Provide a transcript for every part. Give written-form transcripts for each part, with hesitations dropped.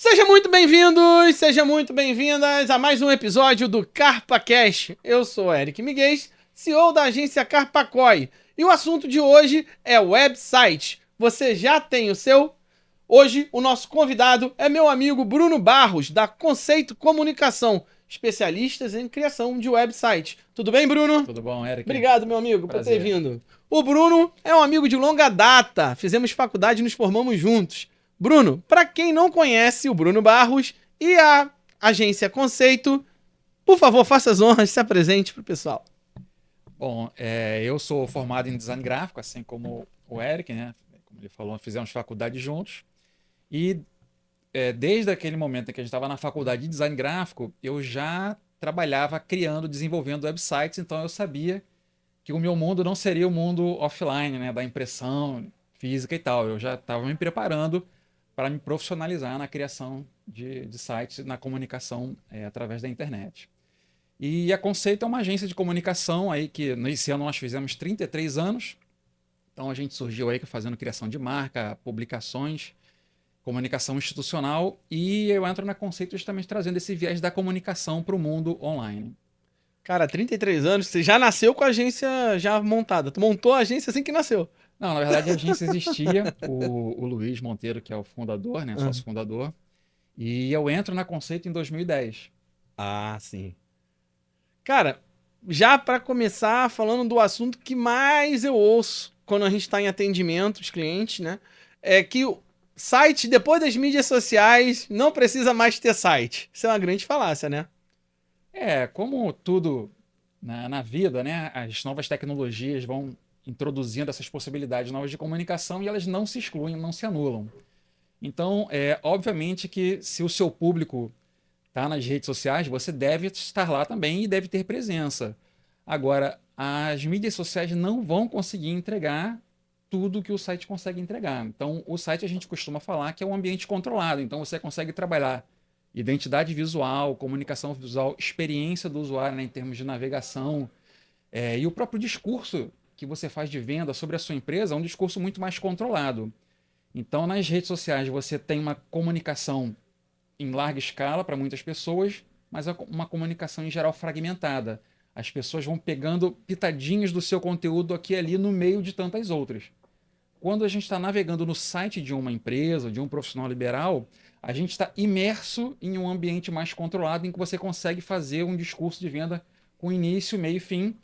Seja muito bem-vindos, seja muito bem-vindas a mais um episódio do CarpaCast. Eu sou o Eric Miguel, CEO da agência Carpacói, e o assunto de hoje é website. Você já tem o seu? Hoje, o nosso convidado é meu amigo Bruno Barros, da Conceito Comunicação, especialistas em criação de website. Tudo bem, Bruno? Tudo bom, Eric? Obrigado, meu amigo, por ter Prazer. vindo. O Bruno é um amigo de longa data. Fizemos faculdade e nos formamos juntos. Bruno, para quem não conhece o Bruno Barros e a agência Conceito, por favor, faça as honras, se apresente para o pessoal. Bom, eu sou formado em design gráfico, assim como o Eric, né? Como ele falou, fizemos faculdade juntos. E desde aquele momento em que a gente estava na faculdade de design gráfico, eu já trabalhava criando, desenvolvendo websites, então eu sabia que o meu mundo não seria o mundo offline, né? Da impressão física e tal. Eu já estava me preparando para me profissionalizar na criação de sites, na comunicação através da internet. E a Conceito é uma agência de comunicação aí que nesse ano nós fizemos 33 anos. Então a gente surgiu aí fazendo criação de marca, publicações, comunicação institucional, e eu entro na Conceito justamente trazendo esse viés da comunicação para o mundo online. Cara, 33 anos, você já nasceu com a agência já montada. Tu montou a agência assim que nasceu. Não, na verdade a agência existia, o Luiz Monteiro, que é o fundador, né, sócio fundador, e eu entro na Conceito em 2010. Ah, sim. Cara, já para começar falando do assunto que mais eu ouço quando a gente está em atendimento, os clientes, né? É que o site, depois das mídias sociais, não precisa mais ter site. Isso é uma grande falácia, né? Como tudo na vida, né, as novas tecnologias vão introduzindo essas possibilidades novas de comunicação e elas não se excluem, não se anulam. Então, obviamente que se o seu público está nas redes sociais, você deve estar lá também e deve ter presença. Agora, as mídias sociais não vão conseguir entregar tudo que o site consegue entregar. Então, o site a gente costuma falar que é um ambiente controlado. Então, você consegue trabalhar identidade visual, comunicação visual, experiência do usuário, né, em termos de navegação, e o próprio discurso que você faz de venda sobre a sua empresa é um discurso muito mais controlado. Então, nas redes sociais, você tem uma comunicação em larga escala para muitas pessoas, mas é uma comunicação em geral fragmentada. As pessoas vão pegando pitadinhas do seu conteúdo aqui e ali no meio de tantas outras. Quando a gente está navegando no site de uma empresa, de um profissional liberal, a gente está imerso em um ambiente mais controlado em que você consegue fazer um discurso de venda com início, meio e fim,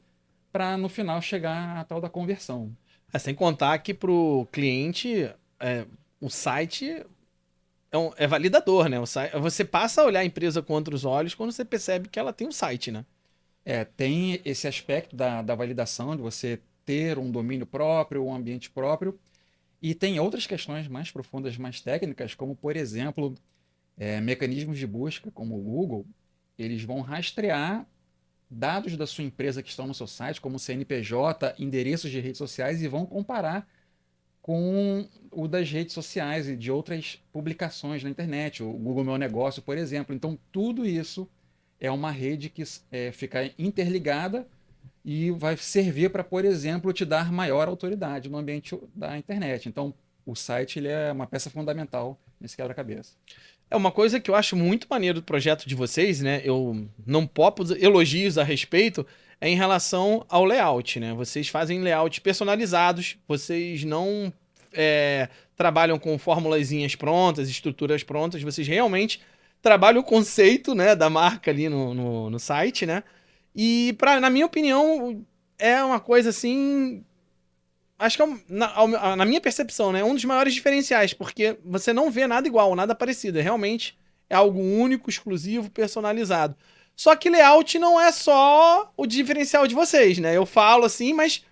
para no final chegar à tal da conversão. Sem contar que pro cliente, o site é validador, né? Você passa a olhar a empresa com outros olhos quando você percebe que ela tem um site, né? Tem esse aspecto da validação, de você ter um domínio próprio, um ambiente próprio, e tem outras questões mais profundas, mais técnicas, como, por exemplo, mecanismos de busca, como o Google, eles vão rastrear dados da sua empresa que estão no seu site, como CNPJ, endereços de redes sociais, e vão comparar com o das redes sociais e de outras publicações na internet, o Google Meu Negócio, por exemplo. Então, tudo isso é uma rede que fica interligada e vai servir para, por exemplo, te dar maior autoridade no ambiente da internet. Então, o site ele é uma peça fundamental nesse quebra-cabeça. É uma coisa que eu acho muito maneiro do projeto de vocês, né? Eu não posso elogios a respeito, é em relação ao layout, né? Vocês fazem layouts personalizados, vocês não trabalham com formulazinhas prontas, estruturas prontas, vocês realmente trabalham o conceito, né, da marca ali no site, né? E, na minha opinião, é uma coisa assim. Acho que na minha percepção, né? Um dos maiores diferenciais, porque você não vê nada igual, nada parecido. Realmente é algo único, exclusivo, personalizado. Só que layout não é só o diferencial de vocês, né? Eu falo assim, mas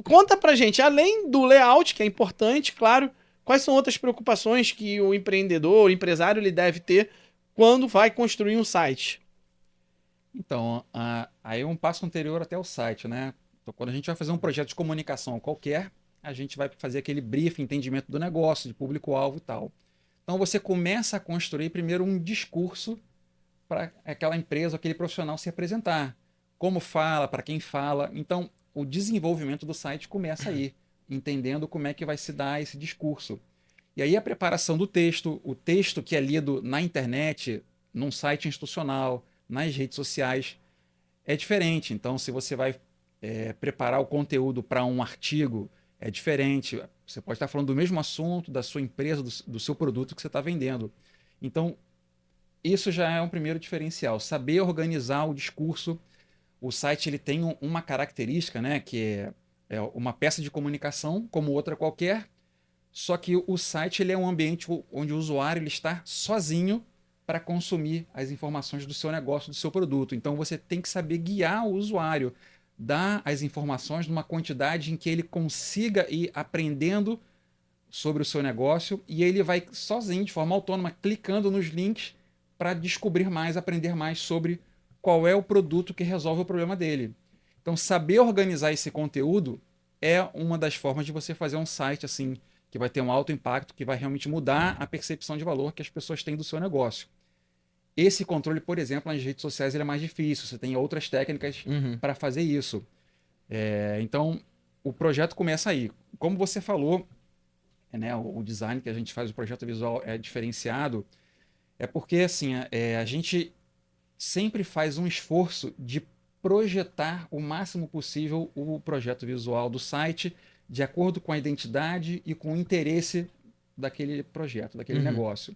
conta pra gente, além do layout, que é importante, claro, quais são outras preocupações que o empreendedor, o empresário, ele deve ter quando vai construir um site? Então, aí é um passo anterior até o site, né? Então, quando a gente vai fazer um projeto de comunicação qualquer, a gente vai fazer aquele briefing, entendimento do negócio, de público-alvo e tal. Então, você começa a construir primeiro um discurso para aquela empresa, aquele profissional se apresentar. Como fala, para quem fala. Então, o desenvolvimento do site começa aí, entendendo como é que vai se dar esse discurso. E aí a preparação do texto, o texto que é lido na internet, num site institucional, nas redes sociais, é diferente. Então, se você vai preparar o conteúdo para um artigo, é diferente. Você pode estar falando do mesmo assunto, da sua empresa, do seu produto que você está vendendo. Então, isso já é um primeiro diferencial. Saber organizar o discurso. O site ele tem uma característica, né, que é uma peça de comunicação, como outra qualquer, só que o site ele é um ambiente onde o usuário ele está sozinho para consumir as informações do seu negócio, do seu produto. Então você tem que saber guiar o usuário, dar as informações numa quantidade em que ele consiga ir aprendendo sobre o seu negócio e ele vai sozinho, de forma autônoma, clicando nos links para descobrir mais, aprender mais sobre qual é o produto que resolve o problema dele. Então, saber organizar esse conteúdo é uma das formas de você fazer um site assim que vai ter um alto impacto, que vai realmente mudar a percepção de valor que as pessoas têm do seu negócio. Esse controle, por exemplo, nas redes sociais ele é mais difícil. Você tem outras técnicas para fazer isso. Então, o projeto começa aí. Como você falou, né, o design que a gente faz, o projeto visual é diferenciado, é porque assim, a gente sempre faz um esforço de projetar o máximo possível o projeto visual do site de acordo com a identidade e com o interesse daquele projeto, daquele negócio.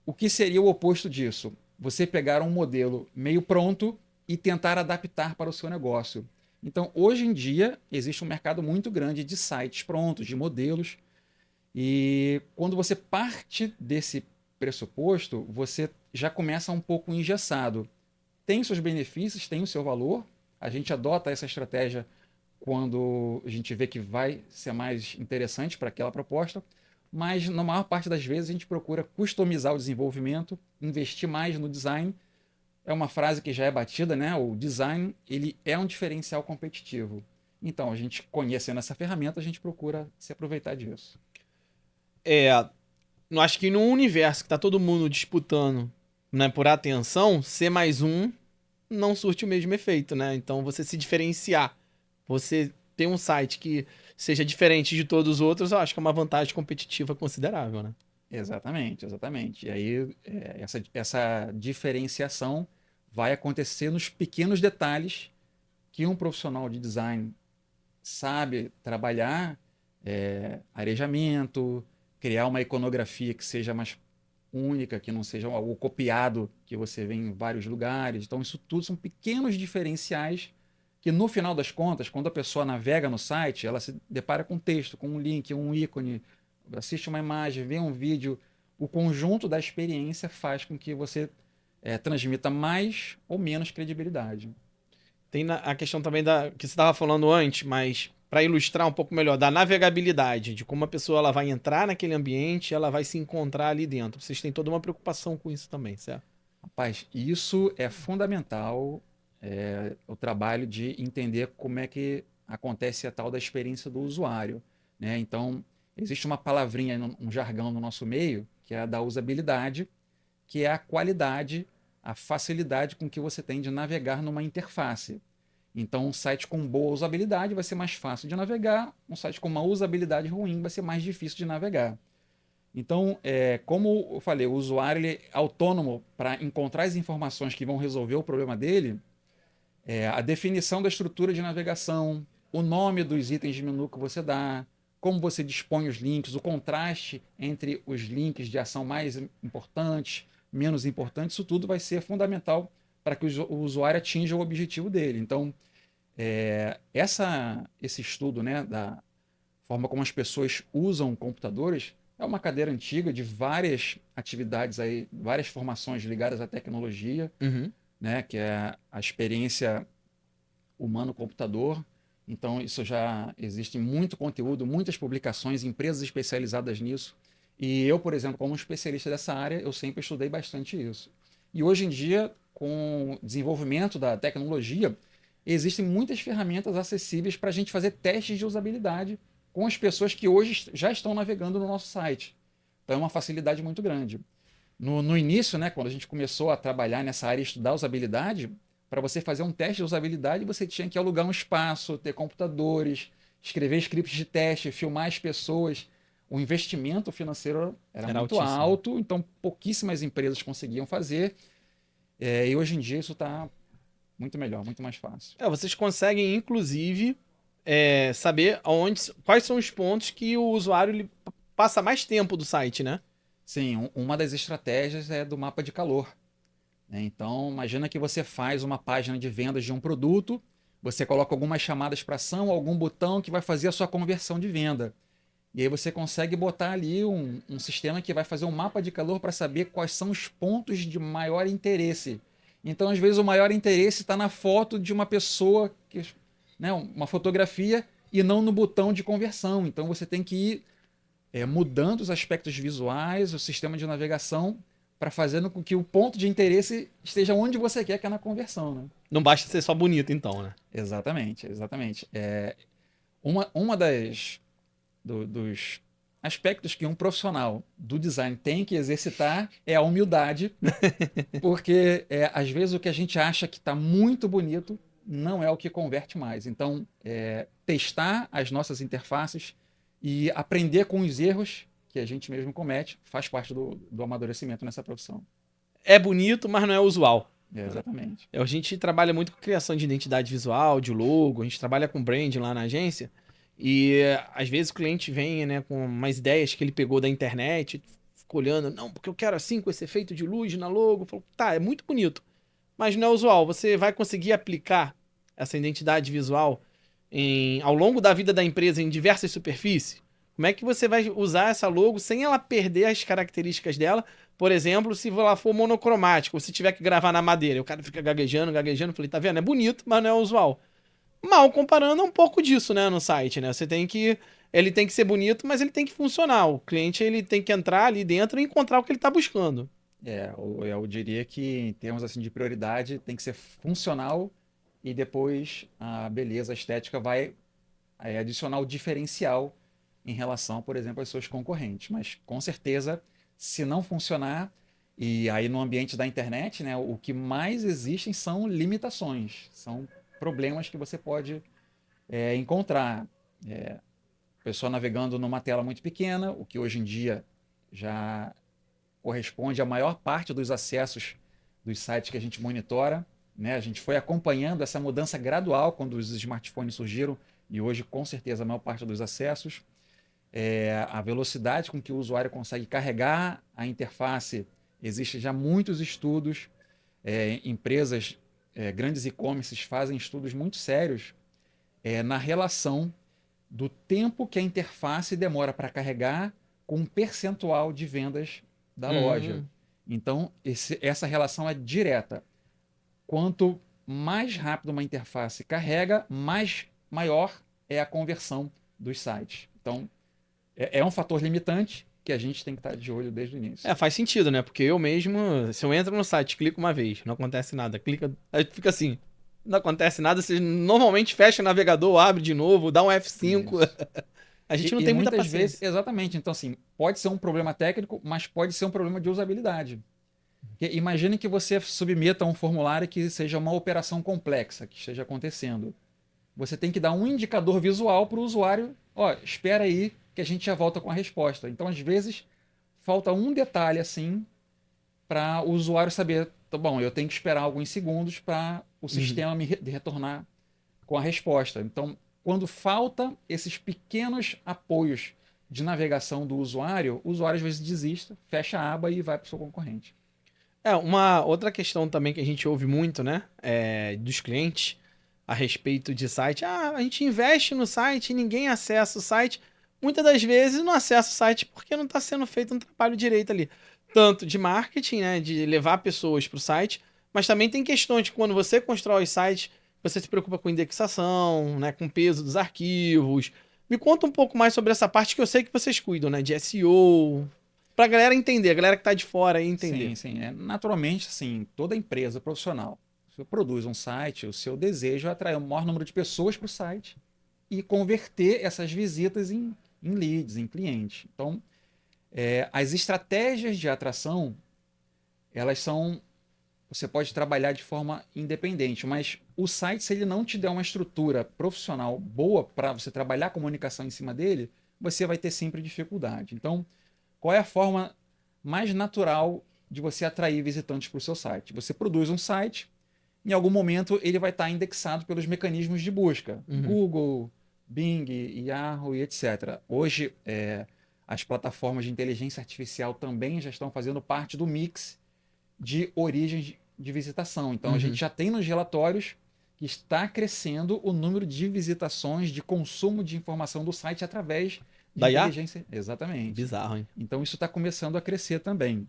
O que seria o oposto disso? Você pegar um modelo meio pronto e tentar adaptar para o seu negócio. Então, hoje em dia, existe um mercado muito grande de sites prontos, de modelos. E quando você parte desse pressuposto, você já começa um pouco engessado. Tem seus benefícios, tem o seu valor. A gente adota essa estratégia quando a gente vê que vai ser mais interessante para aquela proposta, mas na maior parte das vezes a gente procura customizar o desenvolvimento, investir mais no design. É uma frase que já é batida, né? O design ele é um diferencial competitivo. Então, a gente conhecendo essa ferramenta, a gente procura se aproveitar disso. Eu acho que num universo que tá todo mundo disputando, né, por atenção, ser mais um não surte o mesmo efeito, né? Então, você se diferenciar, você ter um site que seja diferente de todos os outros, eu acho que é uma vantagem competitiva considerável, né? Exatamente, exatamente. E aí, essa diferenciação vai acontecer nos pequenos detalhes que um profissional de design sabe trabalhar, arejamento, criar uma iconografia que seja mais única, que não seja algo copiado que você vê em vários lugares. Então, isso tudo são pequenos diferenciais que, no final das contas, quando a pessoa navega no site, ela se depara com um texto, com um link, um ícone, assiste uma imagem, vê um vídeo. O conjunto da experiência faz com que você transmita mais ou menos credibilidade. Tem a questão também da que você estava falando antes, mas para ilustrar um pouco melhor, da navegabilidade, de como a pessoa ela vai entrar naquele ambiente, ela vai se encontrar ali dentro. Vocês têm toda uma preocupação com isso também, certo? Rapaz, isso é fundamental, o trabalho de entender como é que acontece a tal da experiência do usuário, né? Então, existe uma palavrinha, um jargão no nosso meio, que é a da usabilidade, que é a qualidade, a facilidade com que você tem de navegar numa interface. Então, um site com boa usabilidade vai ser mais fácil de navegar, um site com uma usabilidade ruim vai ser mais difícil de navegar. Então, como eu falei, o usuário ele é autônomo para encontrar as informações que vão resolver o problema dele, a definição da estrutura de navegação, o nome dos itens de menu que você dá, como você dispõe os links, o contraste entre os links de ação mais importantes, menos importantes, isso tudo vai ser fundamental para que o usuário atinja o objetivo dele. Então, esse estudo, né, da forma como as pessoas usam computadores é uma cadeira antiga de várias atividades aí, várias formações ligadas à tecnologia, né, que é a experiência humano-computador. Então, isso já existe muito conteúdo, muitas publicações, empresas especializadas nisso. E eu, por exemplo, como especialista dessa área, eu sempre estudei bastante isso. E hoje em dia, com o desenvolvimento da tecnologia, existem muitas ferramentas acessíveis para a gente fazer testes de usabilidade com as pessoas que hoje já estão navegando no nosso site. Então é uma facilidade muito grande. No início, né, quando a gente começou a trabalhar nessa área e estudar usabilidade, para você fazer um teste de usabilidade, você tinha que alugar um espaço, ter computadores, escrever scripts de teste, filmar as pessoas. o investimento financeiro era muito altíssimo. alto, então pouquíssimas empresas conseguiam fazer. E hoje em dia isso está muito melhor, muito mais fácil. Vocês conseguem, inclusive, saber quais são os pontos que o usuário ele passa mais tempo do site, né? Sim, uma das estratégias é do mapa de calor, né? Então, imagina que você faz uma página de vendas de um produto, você coloca algumas chamadas para ação, algum botão que vai fazer a sua conversão de venda. E aí você consegue botar ali um sistema que vai fazer um mapa de calor para saber quais são os pontos de maior interesse. Então, às vezes, o maior interesse está na foto de uma pessoa, né, uma fotografia, e não no botão de conversão. Então, você tem que ir mudando os aspectos visuais, o sistema de navegação, para fazer com que o ponto de interesse esteja onde você quer, que é na conversão. Né? Não basta ser só bonito, então, né? Exatamente, exatamente. Uma dos aspectos que um profissional do design tem que exercitar é a humildade, porque às vezes o que a gente acha que está muito bonito não é o que converte mais. Então, testar as nossas interfaces e aprender com os erros que a gente mesmo comete faz parte do amadurecimento nessa profissão. É bonito, mas não é usual. Exatamente. A gente trabalha muito com criação de identidade visual, de logo, a gente trabalha com branding lá na agência. E às vezes o cliente vem, né, com umas ideias que ele pegou da internet, fica olhando, não, porque eu quero assim, com esse efeito de luz na logo. Falo, tá, é muito bonito, mas não é usual. Você vai conseguir aplicar essa identidade visual ao longo da vida da empresa em diversas superfícies? Como é que você vai usar essa logo sem ela perder as características dela? Por exemplo, se ela for monocromática, ou se tiver que gravar na madeira, o cara fica gaguejando, gaguejando. Falei, tá vendo? É bonito, mas não é usual. Mal comparando, é um pouco disso, né, no site, né? Ele tem que ser bonito, mas ele tem que funcionar. O cliente, ele tem que entrar ali dentro e encontrar o que ele tá buscando. Eu diria que em termos assim de prioridade tem que ser funcional e depois a beleza, a estética vai adicionar o diferencial em relação, por exemplo, aos seus concorrentes. Mas com certeza, se não funcionar, e aí no ambiente da internet, né, o que mais existem são limitações, são problemas que você pode encontrar. Pessoa navegando numa tela muito pequena, o que hoje em dia já corresponde à maior parte dos acessos dos sites que a gente monitora. Né? A gente foi acompanhando essa mudança gradual quando os smartphones surgiram e hoje, com certeza, a maior parte dos acessos. A velocidade com que o usuário consegue carregar a interface, existe já muitos estudos, empresas, grandes e-commerces fazem estudos muito sérios na relação do tempo que a interface demora para carregar com um percentual de vendas da loja. Então, essa relação é direta. Quanto mais rápido uma interface carrega, maior é a conversão dos sites. Então, é um fator limitante que a gente tem que estar de olho desde o início. Faz sentido, né? Porque eu mesmo, se eu entro no site, clico uma vez, não acontece nada, aí fica assim, não acontece nada, você normalmente fecha o navegador, abre de novo, dá um F5. A gente não tem muita muitas paciência. vezes, exatamente. Então, assim, pode ser um problema técnico, mas pode ser um problema de usabilidade. Imagine que você submeta um formulário que seja uma operação complexa que esteja acontecendo. Você tem que dar um indicador visual para o usuário. Espera aí que a gente já volta com a resposta. Então, às vezes, falta um detalhe assim para o usuário saber, tá bom, eu tenho que esperar alguns segundos para o sistema me retornar com a resposta. Então, quando falta esses pequenos apoios de navegação do usuário, o usuário às vezes desista, fecha a aba e vai para o seu concorrente. Uma outra questão também que a gente ouve muito, né, dos clientes a respeito de site. A gente investe no site e ninguém acessa o site. Muitas das vezes não acessa o site porque não está sendo feito um trabalho direito ali. Tanto de marketing, né, de levar pessoas para o site, mas também tem questões de quando você constrói os sites, você se preocupa com indexação, né, com o peso dos arquivos. Me conta um pouco mais sobre essa parte que eu sei que vocês cuidam, né, de SEO, pra galera entender, a galera que tá de fora aí entender. Sim, sim. Naturalmente, assim, toda empresa profissional, se produz um site, o seu desejo é atrair o maior número de pessoas para o site e converter essas visitas em leads, em clientes. Então, as estratégias de atração, elas são... Você pode trabalhar de forma independente, mas o site, se ele não te der uma estrutura profissional boa para você trabalhar a comunicação em cima dele, você vai ter sempre dificuldade. Então, qual é a forma mais natural de você atrair visitantes para o seu site? Você produz um site, em algum momento ele vai estar indexado pelos mecanismos de busca, Uhum. Google, Bing, Yahoo e etc. Hoje, as plataformas de inteligência artificial também já estão fazendo parte do mix de origens de visitação. Então, a gente Uhum. já tem nos relatórios que está crescendo o número de visitações, de consumo de informação do site através de Da IA? inteligência. Exatamente. Bizarro, hein? Então, isso está começando a crescer também.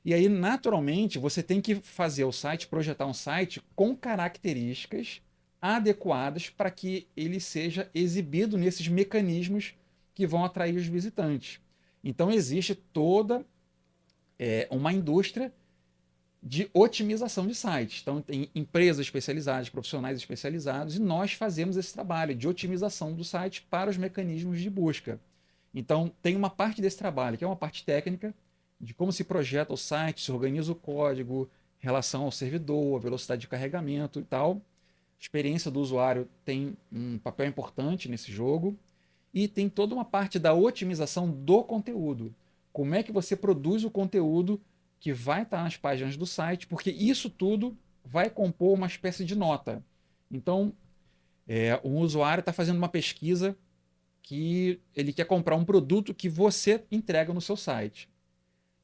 E aí, naturalmente, você tem que fazer o site, projetar um site com características adequadas para que ele seja exibido nesses mecanismos que vão atrair os visitantes. Então, existe toda uma indústria de otimização de sites. Então, tem empresas especializadas, profissionais especializados, e nós fazemos esse trabalho de otimização do site para os mecanismos de busca. Então, tem uma parte desse trabalho, que é uma parte técnica, de como se projeta o site, se organiza o código, relação ao servidor, a velocidade de carregamento e tal. A experiência do usuário tem um papel importante nesse jogo. E tem toda uma parte da otimização do conteúdo. Como é que você produz o conteúdo que vai estar nas páginas do site, porque isso tudo vai compor uma espécie de nota. Então, um usuário está fazendo uma pesquisa que ele quer comprar um produto que você entrega no seu site.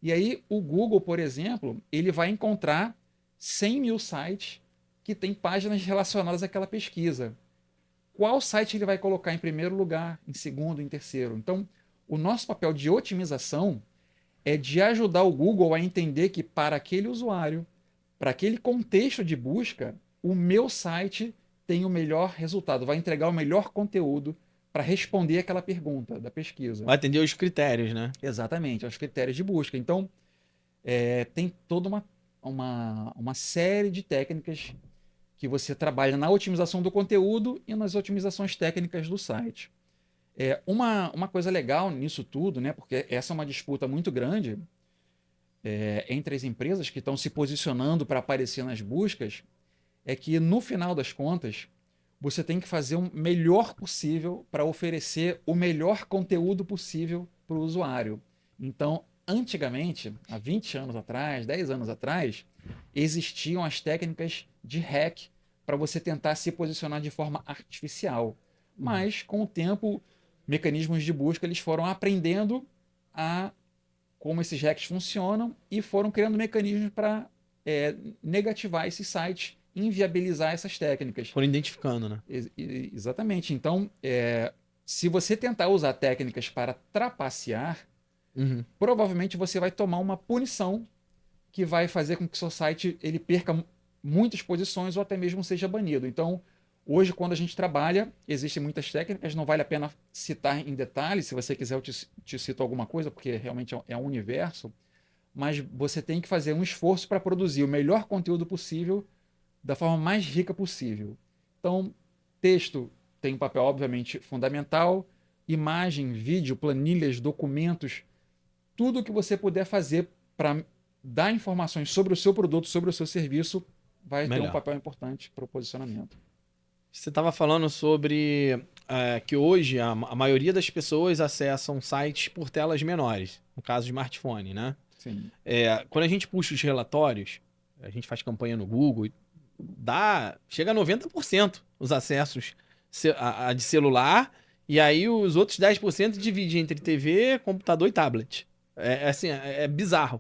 E aí, o Google, por exemplo, ele vai encontrar 100 mil sites que têm páginas relacionadas àquela pesquisa. Qual site ele vai colocar em primeiro lugar, em segundo, em terceiro? Então, o nosso papel de otimização é de ajudar o Google a entender que para aquele usuário, para aquele contexto de busca, o meu site tem o melhor resultado, vai entregar o melhor conteúdo para responder aquela pergunta da pesquisa. Vai atender os critérios, né? Exatamente, aos critérios de busca. Então, tem toda uma série de técnicas que você trabalha na otimização do conteúdo e nas otimizações técnicas do site. Uma coisa legal nisso tudo, né, porque essa é uma disputa muito grande entre as empresas que estão se posicionando para aparecer nas buscas, é que no final das contas você tem que fazer o melhor possível para oferecer o melhor conteúdo possível para o usuário. Então, antigamente, há 20 anos atrás, 10 anos atrás, existiam as técnicas de hack para você tentar se posicionar de forma artificial. Mas, com o tempo, mecanismos de busca eles foram aprendendo a como esses hacks funcionam e foram criando mecanismos para negativar esses sites, inviabilizar essas técnicas. Foram identificando, né? Exatamente. Então, se você tentar usar técnicas para trapacear, Uhum. provavelmente você vai tomar uma punição que vai fazer com que o seu site ele perca muitas posições ou até mesmo seja banido. Então, hoje, quando a gente trabalha, existem muitas técnicas, não vale a pena citar em detalhes, se você quiser eu te cito alguma coisa, porque realmente é um universo, mas você tem que fazer um esforço para produzir o melhor conteúdo possível da forma mais rica possível. Então, texto tem um papel, obviamente, fundamental, imagem, vídeo, planilhas, documentos, tudo o que você puder fazer para dar informações sobre o seu produto, sobre o seu serviço, vai ter um Melhor. papel importante para o posicionamento. Você estava falando sobre que hoje a maioria das pessoas acessam sites por telas menores, no caso de smartphone, né? Sim. Quando a gente puxa os relatórios, a gente faz campanha no Google, chega a 90% os acessos de celular, e aí os outros 10% divide entre TV, computador e tablet. Assim, é bizarro.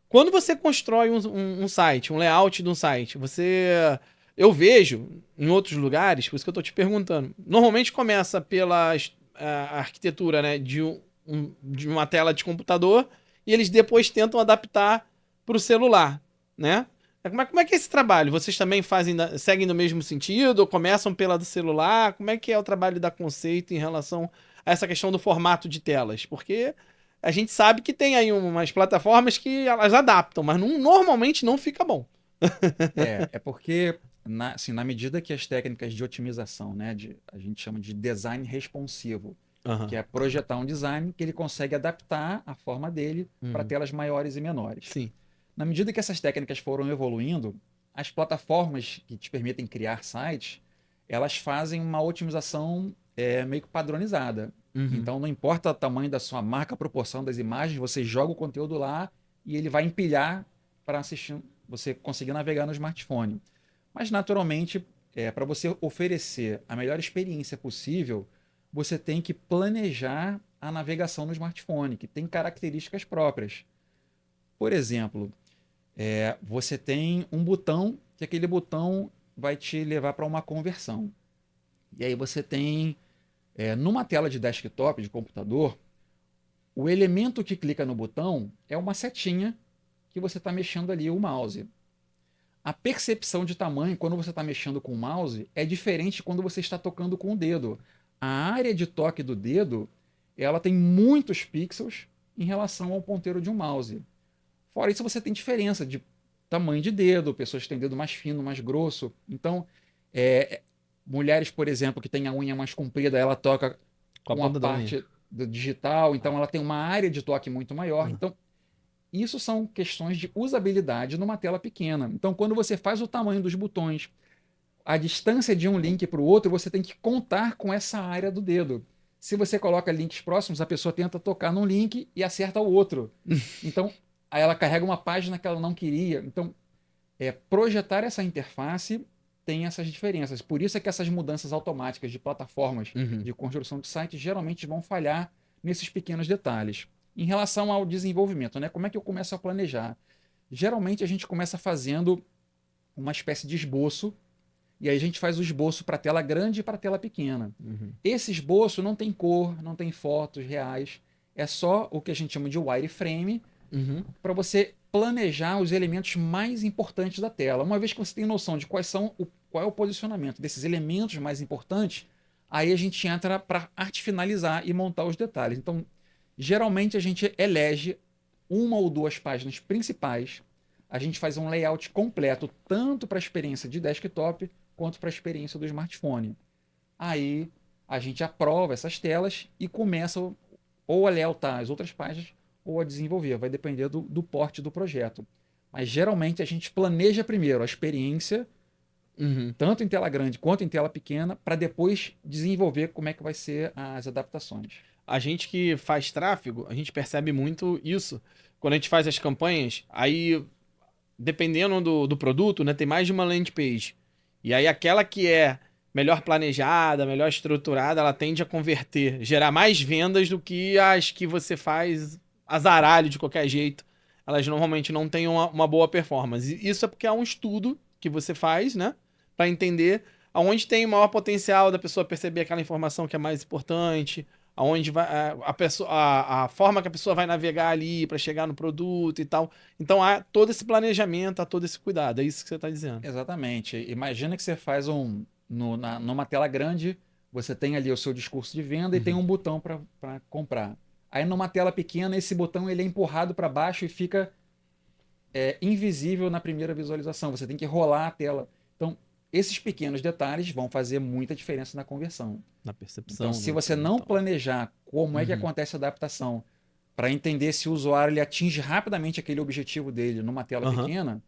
Quando você constrói um site, um layout de um site, eu vejo em outros lugares, por isso que eu tô te perguntando. Normalmente começa pela arquitetura, né, de uma tela de computador e eles depois tentam adaptar para o celular, né? Como é que é esse trabalho? Vocês também seguem no mesmo sentido? Ou começam pela do celular? Como é que é o trabalho da Conceito em relação a essa questão do formato de telas? Porque a gente sabe que tem aí umas plataformas que elas adaptam, mas normalmente não fica bom. Porque assim, na medida que as técnicas de otimização, né, a gente chama de design responsivo, Uhum. que é projetar um design que ele consegue adaptar a forma dele para Uhum. telas maiores e menores. Sim. Na medida que essas técnicas foram evoluindo, as plataformas que te permitem criar sites, elas fazem uma otimização meio que padronizada. Uhum. Então, não importa o tamanho da sua marca, a proporção das imagens, você joga o conteúdo lá e ele vai empilhar para assistir, você conseguir navegar no smartphone. Mas, naturalmente, para você oferecer a melhor experiência possível, você tem que planejar a navegação no smartphone, que tem características próprias. Por exemplo, você tem um botão, que aquele botão vai te levar para uma conversão. E aí você tem, numa tela de desktop, de computador, o elemento que clica no botão é uma setinha que você está mexendo ali o mouse. A percepção de tamanho quando você está mexendo com o mouse é diferente quando você está tocando com o dedo. A área de toque do dedo, ela tem muitos pixels em relação ao ponteiro de um mouse. Fora isso, você tem diferença de tamanho de dedo, pessoas que têm dedo mais fino, mais grosso. Então, mulheres, por exemplo, que têm a unha mais comprida, ela toca Com a com a ponta da unha. parte do digital, então ela tem uma área de toque muito maior. Então, isso são questões de usabilidade numa tela pequena. Então, quando você faz o tamanho dos botões, a distância de um link para o outro, você tem que contar com essa área do dedo. Se você coloca links próximos, a pessoa tenta tocar num link e acerta o outro. Então, aí ela carrega uma página que ela não queria. Então, projetar essa interface tem essas diferenças. Por isso é que essas mudanças automáticas de plataformas Uhum. de construção de sites geralmente vão falhar nesses pequenos detalhes. Em relação ao desenvolvimento, né? Como é que eu começo a planejar? Geralmente a gente começa fazendo uma espécie de esboço, e aí a gente faz o esboço para tela grande e para tela pequena. Uhum. Esse esboço não tem cor, não tem fotos reais, é só o que a gente chama de wireframe, Uhum. para você planejar os elementos mais importantes da tela. Uma vez que você tem noção de qual é o posicionamento desses elementos mais importantes, aí a gente entra para arte finalizar e montar os detalhes. Então, geralmente a gente elege uma ou duas páginas principais, a gente faz um layout completo, tanto para a experiência de desktop quanto para a experiência do smartphone. Aí a gente aprova essas telas e começa ou a lealtar as outras páginas ou a desenvolver. Vai depender do porte do projeto. Mas geralmente a gente planeja primeiro a experiência, Uhum. tanto em tela grande quanto em tela pequena, para depois desenvolver como é que vai ser as adaptações. A gente que faz tráfego, a gente percebe muito isso. Quando a gente faz as campanhas, aí, dependendo do produto, né, tem mais de uma landing page. E aí aquela que é melhor planejada, melhor estruturada, ela tende a converter, gerar mais vendas do que as que você faz azaralho de qualquer jeito. Elas normalmente não têm uma boa performance. E isso é porque é um estudo que você faz, né, para entender aonde tem maior potencial da pessoa perceber aquela informação que é mais importante, aonde vai a pessoa, a forma que a pessoa vai navegar ali para chegar no produto e tal. Então há todo esse planejamento, há todo esse cuidado. É isso que você está dizendo. Exatamente. Imagina que você faz numa tela grande, você tem ali o seu discurso de venda e tem Uhum. um botão para comprar. Aí numa tela pequena, esse botão ele é empurrado para baixo e fica invisível na primeira visualização. Você tem que rolar a tela. Então, esses pequenos detalhes vão fazer muita diferença na conversão. Na Então, percepção se do você e não tal. planejar como é que Uhum. acontece a adaptação, para entender se o usuário ele atinge rapidamente aquele objetivo dele numa tela Aham. pequena,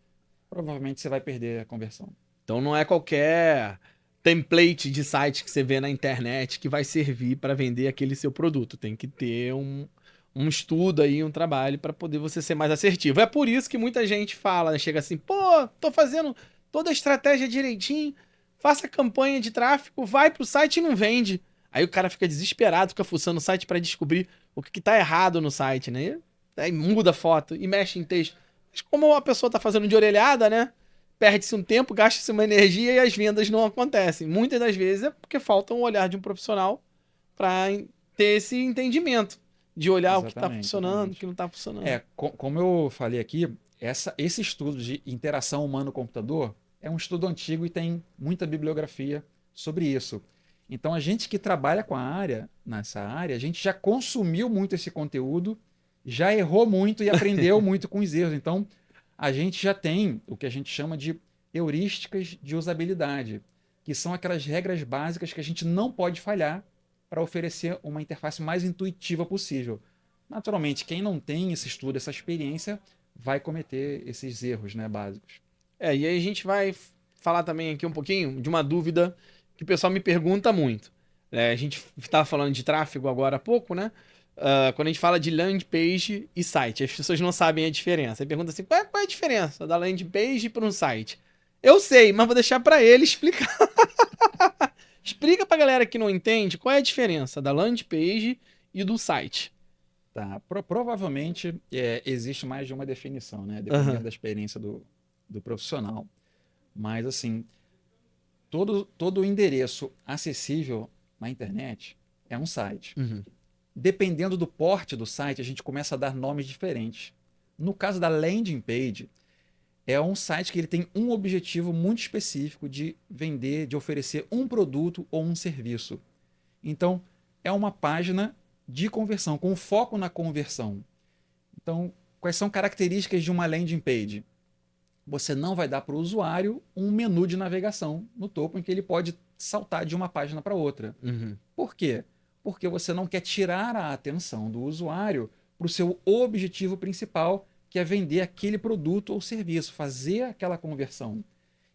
provavelmente você vai perder a conversão. Então não é qualquer template de site que você vê na internet que vai servir para vender aquele seu produto. Tem que ter um estudo aí, um trabalho para poder você ser mais assertivo. É por isso que muita gente fala, né? Chega assim, pô, tô fazendo toda a estratégia direitinho, faça campanha de tráfego, vai pro site e não vende. Aí o cara fica desesperado, fica fuçando o site para descobrir o que tá errado no site, né? Aí muda a foto e mexe em texto. Mas como a pessoa tá fazendo de orelhada, né? Perde-se um tempo, gasta-se uma energia e as vendas não acontecem. Muitas das vezes é porque falta um olhar de um profissional para ter esse entendimento de olhar o que está Exatamente, funcionando, o que exatamente. não está funcionando. Como eu falei aqui, esse estudo de interação humano-computador é um estudo antigo e tem muita bibliografia sobre isso. Então, a gente que trabalha com a área, nessa área, a gente já consumiu muito esse conteúdo, já errou muito e aprendeu muito com os erros. Então, a gente já tem o que a gente chama de heurísticas de usabilidade, que são aquelas regras básicas que a gente não pode falhar para oferecer uma interface mais intuitiva possível. Naturalmente, quem não tem esse estudo, essa experiência, vai cometer esses erros, né, básicos. E aí a gente vai falar também aqui um pouquinho de uma dúvida que o pessoal me pergunta muito. A gente estava falando de tráfego agora há pouco, né? Quando a gente fala de landing page e site, as pessoas não sabem a diferença. Aí pergunta assim: qual é a diferença da landing page para um site? Eu sei, mas vou deixar para ele explicar. Explica pra galera que não entende qual é a diferença da landing page e do site. Tá. Provavelmente existe mais de uma definição, né? Dependendo Aham. da experiência do profissional. Mas, assim, todo endereço acessível na internet é um site. Uhum. Dependendo do porte do site, a gente começa a dar nomes diferentes. No caso da landing page, é um site que ele tem um objetivo muito específico de vender, de oferecer um produto ou um serviço. Então, é uma página de conversão, com foco na conversão. Então, quais são características de uma landing page? Você não vai dar para o usuário um menu de navegação no topo em que ele pode saltar de uma página para outra. Uhum. Por quê? Porque você não quer tirar a atenção do usuário para o seu objetivo principal, que é vender aquele produto ou serviço, fazer aquela conversão.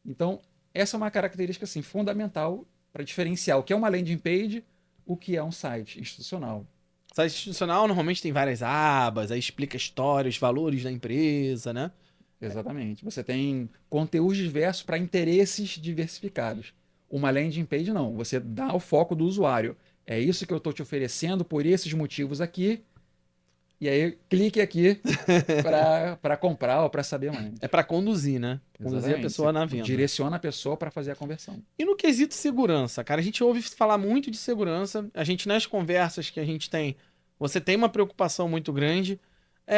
Então, essa é uma característica assim, fundamental para diferenciar o que é uma landing page, o que é um site institucional. Site institucional normalmente tem várias abas, aí explica a história, os valores da empresa, né? Exatamente. Você tem conteúdos diversos para interesses diversificados. Uma landing page não. Você dá o foco do usuário. É isso que eu estou te oferecendo por esses motivos aqui. E aí, clique aqui para comprar ou para saber mais. É pra conduzir, né? Conduzir a Exatamente. pessoa na Você venda. direciona a pessoa para fazer a conversão. E no quesito segurança, cara, a gente ouve falar muito de segurança. A gente, nas conversas que a gente tem, você tem uma preocupação muito grande.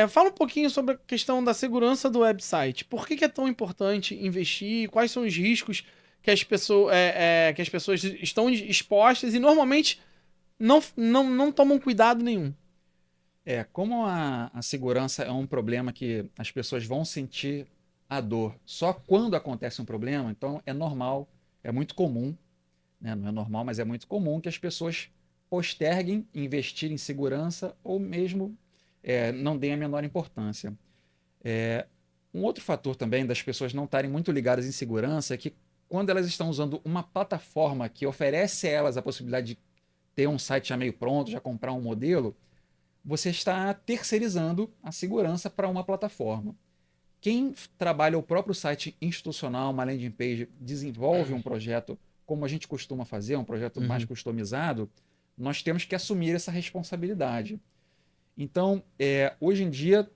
Fala um pouquinho sobre a questão da segurança do website. Por que é tão importante investir? Quais são os riscos que as pessoas estão expostas e normalmente não tomam cuidado nenhum? Como a segurança é um problema que as pessoas vão sentir a dor só quando acontece um problema, então é normal, é muito comum, né? Não é normal, mas é muito comum que as pessoas posterguem investir em segurança ou mesmo não deem a menor importância. Um outro fator também das pessoas não estarem muito ligadas em segurança é que quando elas estão usando uma plataforma que oferece a elas a possibilidade de ter um site já meio pronto, já comprar um modelo, você está terceirizando a segurança para uma plataforma. Quem trabalha o próprio site institucional, uma landing page, desenvolve um projeto como a gente costuma fazer, um projeto mais Uhum. customizado, nós temos que assumir essa responsabilidade. Então, hoje em dia,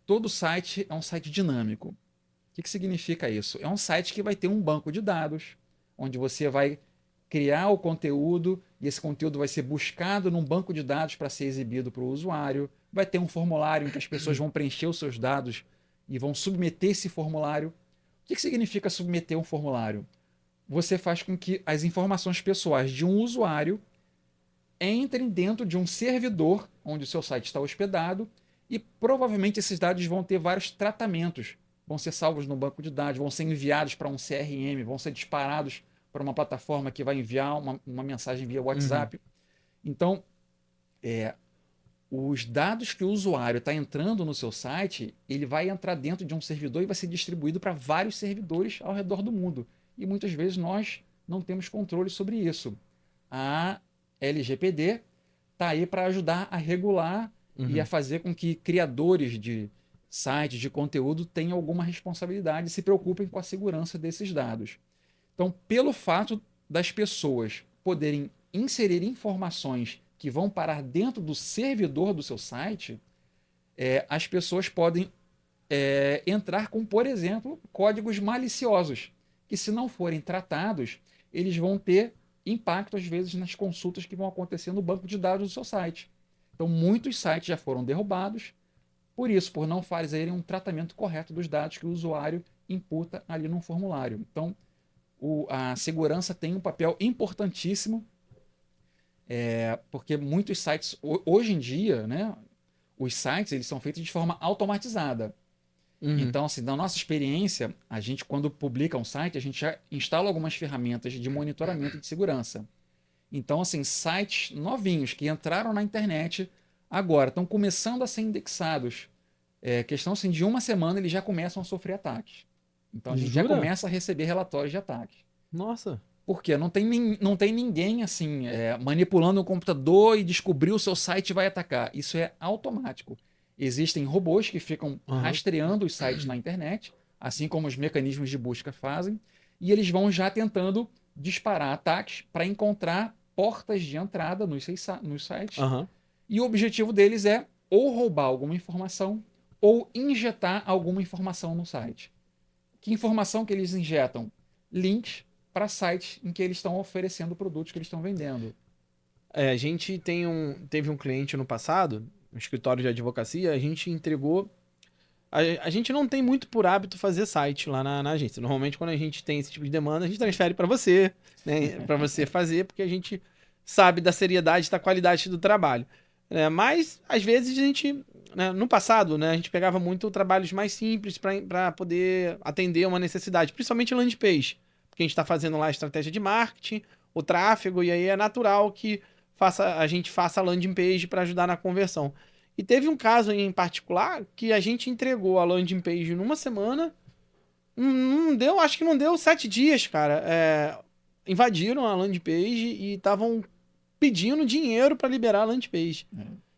todo site é um site dinâmico. O que significa isso? É um site que vai ter um banco de dados, onde você vai criar o conteúdo e esse conteúdo vai ser buscado num banco de dados para ser exibido para o usuário. Vai ter um formulário em que as pessoas vão preencher os seus dados e vão submeter esse formulário. O que significa submeter um formulário? Você faz com que as informações pessoais de um usuário entrem dentro de um servidor onde o seu site está hospedado e provavelmente esses dados vão ter vários tratamentos. Vão ser salvos no banco de dados, vão ser enviados para um CRM, vão ser disparados para uma plataforma que vai enviar uma mensagem via Uhum. WhatsApp. Então, os dados que o usuário está entrando no seu site, ele vai entrar dentro de um servidor e vai ser distribuído para vários servidores ao redor do mundo. E muitas vezes nós não temos controle sobre isso. A LGPD está aí para ajudar a regular e a Uhum. fazer com que criadores de sites, de conteúdo, tenham alguma responsabilidade e se preocupem com a segurança desses dados. Então, pelo fato das pessoas poderem inserir informações que vão parar dentro do servidor do seu site, as pessoas podem entrar com, por exemplo, códigos maliciosos, que se não forem tratados, eles vão ter impacto, às vezes, nas consultas que vão acontecer no banco de dados do seu site. Então, muitos sites já foram derrubados por isso, por não fazerem um tratamento correto dos dados que o usuário imputa ali no formulário. Então, a segurança tem um papel importantíssimo, porque muitos sites, hoje em dia, né, os sites eles são feitos de forma automatizada. Uhum. Então, assim, na nossa experiência, a gente, quando publica um site, a gente já instala algumas ferramentas de monitoramento de segurança. Então, assim, sites novinhos que entraram na internet agora estão começando a ser indexados. Questão assim, de uma semana eles já começam a sofrer ataques. Então, a gente já Jura? começa a receber relatórios de ataques. Nossa. Porque não tem ninguém assim manipulando o computador e descobrir o seu site e vai atacar. Isso é automático. Existem robôs que ficam rastreando os sites na internet, assim como os mecanismos de busca fazem, e eles vão já tentando disparar ataques para encontrar portas de entrada nos sites. E o objetivo deles é ou roubar alguma informação ou injetar alguma informação no site. Que informação que eles injetam? Links para sites em que eles estão oferecendo produtos que eles estão vendendo. A gente teve um cliente no passado, um escritório de advocacia, a gente entregou... A gente não tem muito por hábito fazer site lá na agência. Normalmente, quando a gente tem esse tipo de demanda, a gente transfere para você, né, para você fazer, porque a gente sabe da seriedade, da qualidade do trabalho. Mas, às vezes, a gente... Né, no passado, né, a gente pegava muito trabalhos mais simples para poder atender uma necessidade, principalmente landing page. Porque a gente está fazendo lá a estratégia de marketing, o tráfego, e aí é natural que a gente faça a landing page para ajudar na conversão. E teve um caso em particular que a gente entregou a landing page numa semana, acho que não deu 7 dias, cara. Invadiram a landing page e estavam pedindo dinheiro para liberar a landing page.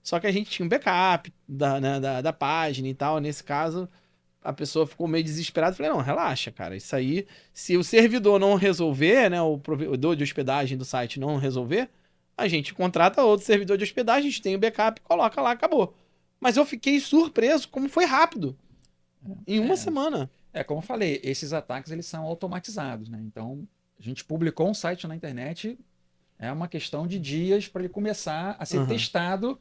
Só que a gente tinha um backup da página e tal. Nesse caso, a pessoa ficou meio desesperada. Falei, não, relaxa, cara. Isso aí, se o servidor não resolver, né, o provedor de hospedagem do site não resolver, a gente contrata outro servidor de hospedagem, a gente tem o backup, coloca lá, acabou. Mas eu fiquei surpreso como foi rápido. Em uma semana. Como eu falei, esses ataques eles são automatizados, né? Então, a gente publicou um site na internet, é uma questão de dias para ele começar a ser testado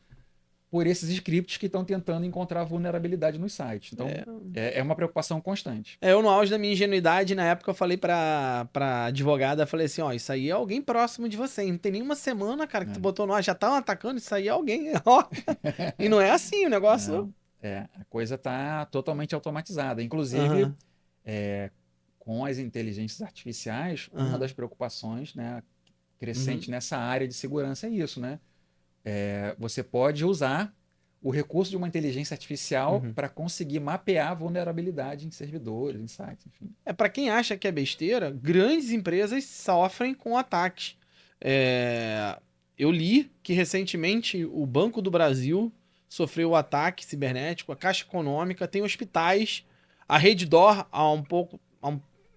por esses scripts que estão tentando encontrar vulnerabilidade nos sites. Então, é uma preocupação constante. Eu, no auge da minha ingenuidade, na época, eu falei pra advogada, falei assim, ó, isso aí é alguém próximo de você. Não tem nenhuma semana, cara, que tu botou no ar, já tá atacando, isso aí é alguém. Ó. E não é assim o negócio. A coisa tá totalmente automatizada. Inclusive, com as inteligências artificiais, uma das preocupações, né, crescente nessa área de segurança é isso, né? Você pode usar o recurso de uma inteligência artificial para conseguir mapear a vulnerabilidade em servidores, em sites, enfim. Para quem acha que é besteira, grandes empresas sofrem com ataques. Eu li que recentemente o Banco do Brasil sofreu ataque cibernético, a Caixa Econômica, tem hospitais, a Redditor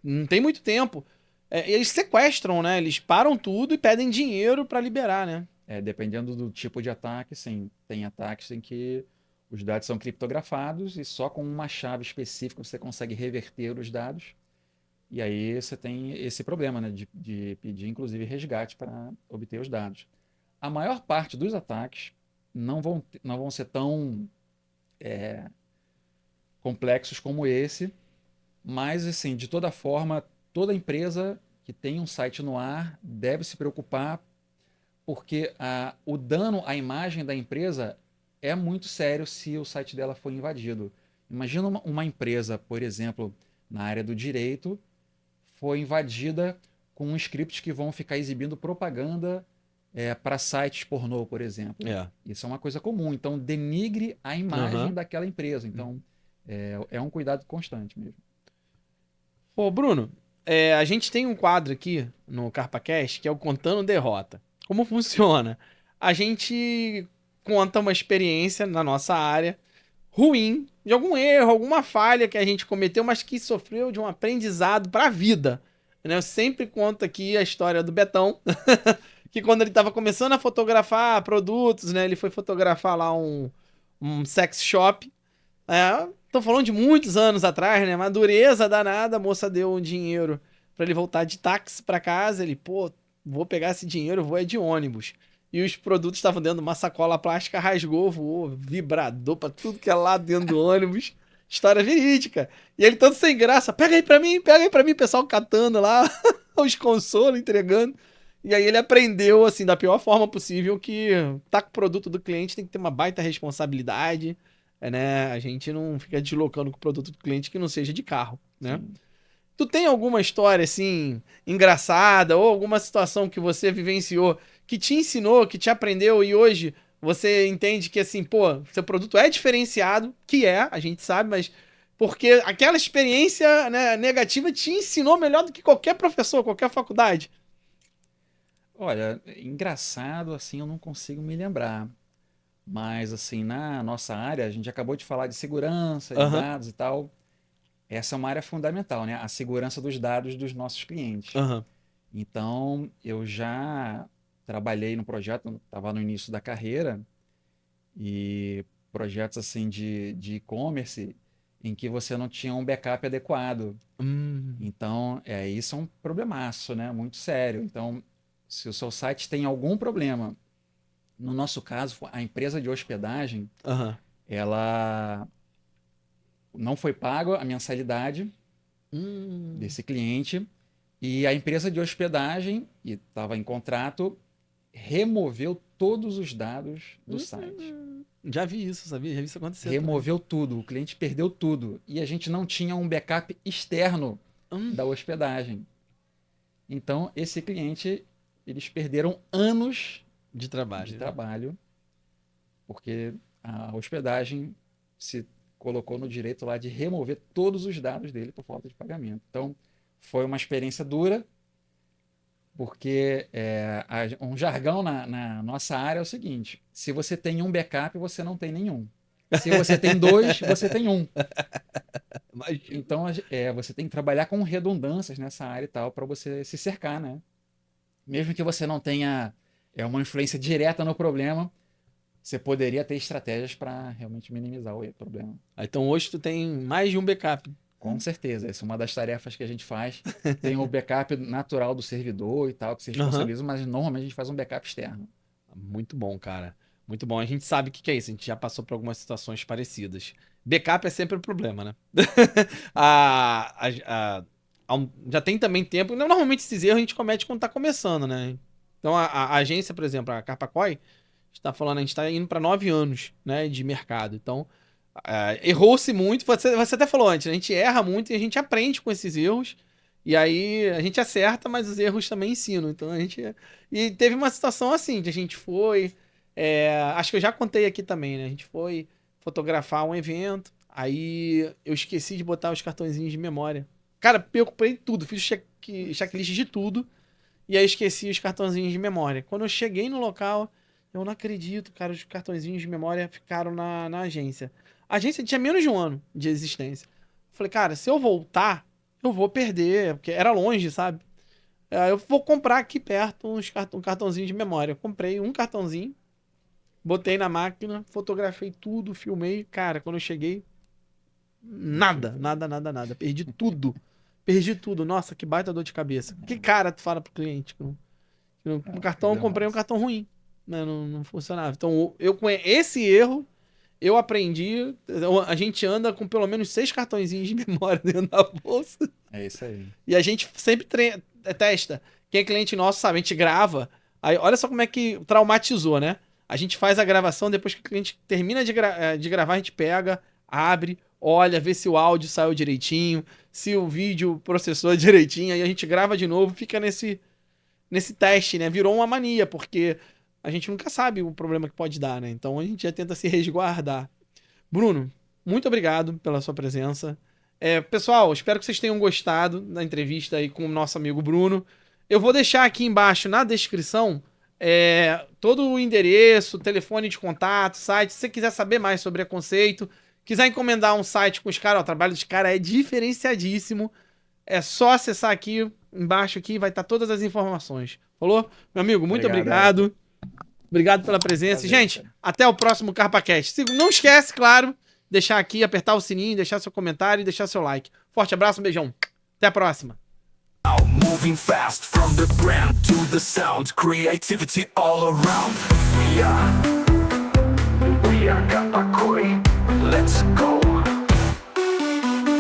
não tem muito tempo. Eles sequestram, né? Eles param tudo e pedem dinheiro para liberar, né? Dependendo do tipo de ataque, sim. Tem ataques em que os dados são criptografados e só com uma chave específica você consegue reverter os dados. E aí você tem esse problema, né, de pedir, inclusive, resgate para obter os dados. A maior parte dos ataques não vão ser tão complexos como esse, mas, assim, de toda forma, toda empresa que tem um site no ar deve se preocupar, porque o dano à imagem da empresa é muito sério se o site dela for invadido. Imagina uma empresa, por exemplo, na área do direito, foi invadida com scripts que vão ficar exibindo propaganda para sites pornô, por exemplo. Isso é uma coisa comum. Então, denigre a imagem daquela empresa. Então, é um cuidado constante mesmo. Pô, Bruno, a gente tem um quadro aqui no CarpaCast que é o Contando Derrota. Como funciona? A gente conta uma experiência na nossa área ruim, de algum erro, alguma falha que a gente cometeu, mas que sofreu de um aprendizado para a vida. Eu sempre conto aqui a história do Betão, que quando ele estava começando a fotografar produtos, né, ele foi fotografar lá um sex shop. Tô falando de muitos anos atrás, né? Uma dureza danada, a moça deu um dinheiro para ele voltar de táxi para casa. Ele, vou pegar esse dinheiro, vou de ônibus. E os produtos estavam dentro de uma sacola plástica, rasgou, voou, vibrador pra tudo que é lá dentro do ônibus. História verídica. E ele todo sem graça, pega aí pra mim, o pessoal catando lá, os consolos, entregando. E aí ele aprendeu, assim, da pior forma possível, que tá com o produto do cliente tem que ter uma baita responsabilidade, né? A gente não fica deslocando com o produto do cliente que não seja de carro, né? Sim. Tu tem alguma história, assim, engraçada ou alguma situação que você vivenciou que te ensinou, que te aprendeu e hoje você entende que, assim, seu produto é diferenciado, que a gente sabe, mas porque aquela experiência, né, negativa te ensinou melhor do que qualquer professor, qualquer faculdade? Olha, engraçado, assim, eu não consigo me lembrar. Mas, assim, na nossa área, a gente acabou de falar de segurança de Aham, dados e tal. Essa é uma área fundamental, né? A segurança dos dados dos nossos clientes. aham. Então, eu já trabalhei no projeto, estava no início da carreira, e projetos assim de e-commerce em que você não tinha um backup adequado. Hum, Então, isso é um problemaço, né? Muito sério. Então, se o seu site tem algum problema, no nosso caso, a empresa de hospedagem, aham. ela não foi paga a mensalidade Hum, desse cliente e a empresa de hospedagem, e estava em contrato, removeu todos os dados do site. já vi isso, sabia? Já vi isso acontecer também. Removeu tudo, o cliente perdeu tudo. E a gente não tinha um backup externo Hum, da hospedagem. Então, esse cliente, eles perderam anos de de trabalho, né? trabalho, porque a hospedagem se colocou no direito lá de remover todos os dados dele por falta de pagamento. Então, foi uma experiência dura, porque um jargão na nossa área é o seguinte: se você tem um backup, você não tem nenhum. Se você tem dois, você tem um. Imagina. Então, você tem que trabalhar com redundâncias nessa área e tal, para você se cercar, né? Mesmo que você não tenha uma influência direta no problema, você poderia ter estratégias para realmente minimizar o problema. Ah, então hoje tu tem mais de um backup. Com certeza, essa é uma das tarefas que a gente faz. Tem o backup natural do servidor e tal, que se Aham. responsabiliza, mas normalmente a gente faz um backup externo. Muito bom, cara. Muito bom. A gente sabe o que que é isso. A gente já passou por algumas situações parecidas. Backup é sempre o problema, né? A, a- a- já tem também tempo. Normalmente esses erros a gente comete quando tá começando, né? Então a agência, por exemplo, a Carpacói, está falando, a gente está indo para 9 anos, né, de mercado. Então, errou-se muito. Você até falou antes, né? A gente erra muito e a gente aprende com esses erros. E aí a gente acerta, mas os erros também ensinam. Então a gente. E teve uma situação assim, que a gente foi. Acho que eu já contei aqui também, né? A gente foi fotografar um evento. Aí eu esqueci de botar os cartõezinhos de memória. Cara, eu comprei tudo, fiz checklist de tudo. E aí esqueci os cartãozinhos de memória. Quando eu cheguei no local, eu não acredito, cara, os cartõezinhos de memória ficaram na agência. A agência tinha menos de um ano de existência. Falei, cara, se eu voltar, eu vou perder, porque era longe, sabe? Eu vou comprar aqui perto um cartãozinho de memória. Eu comprei um cartãozinho, botei na máquina, fotografei tudo, filmei. Cara, quando eu cheguei, nada, nada, nada, nada. Perdi tudo. Perdi tudo. Nossa, que baita dor de cabeça. Que cara tu fala pro cliente? No cartão, eu comprei um Problemaço. cartão ruim. Né? Não funcionava. Então, esse erro, eu aprendi. A gente anda com pelo menos 6 cartõezinhos de memória dentro da bolsa. É isso aí. E a gente sempre testa. Quem é cliente nosso sabe, a gente grava. Aí, olha só como é que traumatizou, né? A gente faz a gravação, depois que o cliente termina de gravar, a gente pega, abre, olha, vê se o áudio saiu direitinho, se o vídeo processou direitinho, aí a gente grava de novo, fica nesse teste, né? Virou uma mania, porque a gente nunca sabe o problema que pode dar, né? Então a gente já tenta se resguardar. Bruno, muito obrigado pela sua presença. Pessoal, espero que vocês tenham gostado da entrevista aí com o nosso amigo Bruno. Eu vou deixar aqui embaixo na descrição todo o endereço, telefone de contato, site. Se você quiser saber mais sobre conceito, quiser encomendar um site com os caras, o trabalho dos caras é diferenciadíssimo. É só acessar aqui embaixo aqui, vai estar todas as informações. Falou? Meu amigo, muito Obrigado, Everton. obrigado. Obrigado pela presença. Prazer, Gente, cara. até o próximo CarpaCast. Não esquece, claro, deixar aqui, apertar o sininho, deixar seu comentário e deixar seu like. Forte abraço, um beijão. Até a próxima. Moving fast from the ground to the sound, creativity all around. We are Kapakoi. Let's go.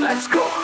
Let's go.